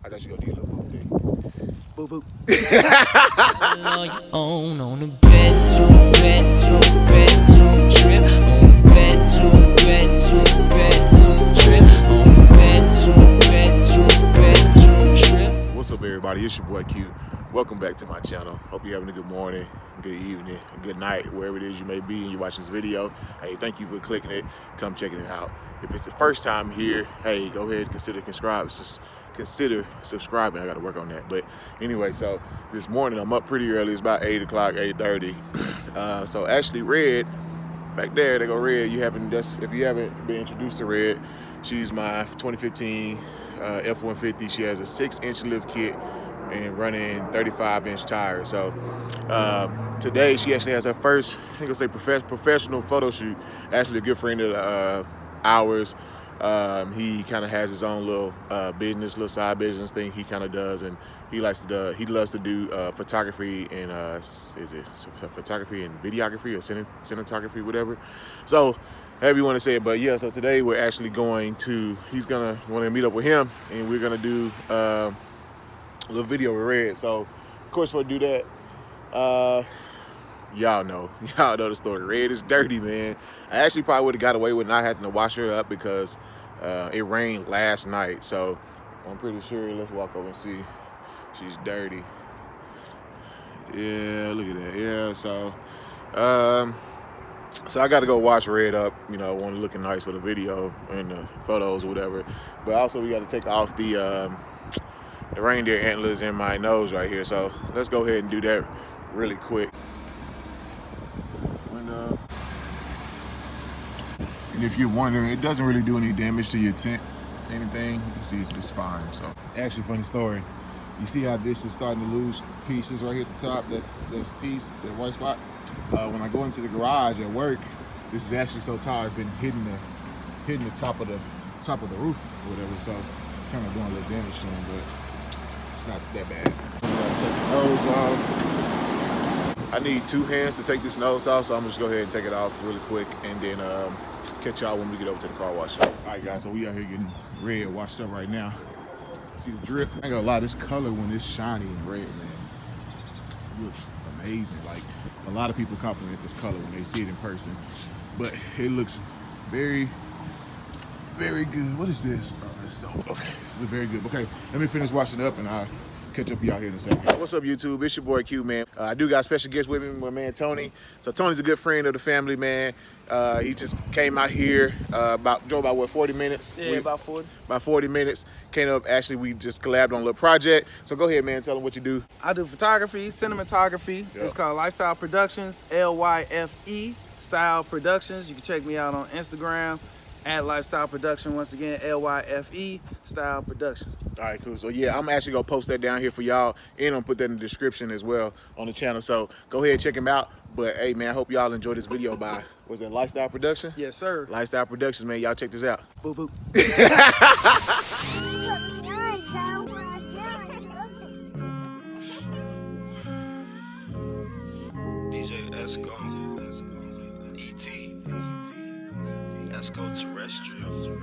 I thought you gonna do a little boop thing. Boop boop. On a bedroom trip. On a bedroom trip. On a bedroom trip. What's up, everybody? It's your boy Q. Welcome back to my channel. Hope you're having a good morning, good evening, a good night, wherever it is you may be and you're watching this video. Hey, thank you for clicking it. Come checking it out. If it's the first time here, hey, go ahead and consider subscribing. I got to work on that. But anyway, so this morning I'm up pretty early. It's about 8 o'clock, 8:30. So actually, Red, back there, they go Red. If you haven't been introduced to Red, she's my 2015 F-150. She has a 6-inch lift kit and running 35-inch tires. So today she actually has her first, I think I'll say professional photo shoot. Actually, a good friend of ours. He kind of has his own little side business thing he kind of does, and he loves to do photography and photography and videography or cinematography, whatever. So however you want to say it, but yeah. So today we're actually want to meet up with him, and we're gonna do a little video with Red. So of course we'll do that. Y'all know the story. Red is dirty, man. I actually probably would have got away with not having to wash her up because it rained last night. So I'm pretty sure, let's walk over and see. She's dirty. Yeah, look at that. Yeah, so I got to go wash Red up. You know, want to looking nice for the video and the photos or whatever. But also we got to take off the reindeer antlers in my nose right here. So let's go ahead and do that really quick. And if you're wondering, it doesn't really do any damage to your tent, anything. You can see it's just fine. So actually, funny story. You see how this is starting to lose pieces right here at the top? That's piece, that white spot. When I go into the garage at work, this is actually so tall it's been hitting the top of the roof or whatever. So it's kind of doing a little damage to them, but it's not that bad. I'm gonna take the nose off. I need 2 hands to take this nose off, so I'm just go ahead and take it off really quick, and then catch y'all when we get over to the car wash. All right, guys, so we out here getting Red washed up right now. See the drip? I ain't gonna lie, this color when it's shiny and red, man, it looks amazing. Like, a lot of people compliment this color when they see it in person, but it looks very, very good. What is this? Oh, this soap. Okay, it looks very good. Okay, let me finish washing it up and I'll catch up with y'all here in a second. What's up, YouTube? It's your boy Q, man. I do got a special guest with me, my man Tony. So Tony's a good friend of the family, man. He just came out here drove about what, 40 minutes? Yeah, about 40. About 40 minutes. Came up, actually, we just collabed on a little project. So go ahead, man, tell them what you do. I do photography, cinematography. Yep. It's called Lifestyle Productions, LYFE Style Productions. You can check me out on Instagram at Lifestyle Production. Once again, LYFE Style Production. All right, cool. So yeah, I'm actually gonna post that down here for y'all, and I'm gonna put that in the description as well on the channel. So go ahead and check him out. But hey, man, I hope y'all enjoy this video by, was that Lifestyle Production? Yes, sir. Lifestyle Productions, man. Y'all check this out. Boop boop. DJ Esco, ET, Esco Terrestrial.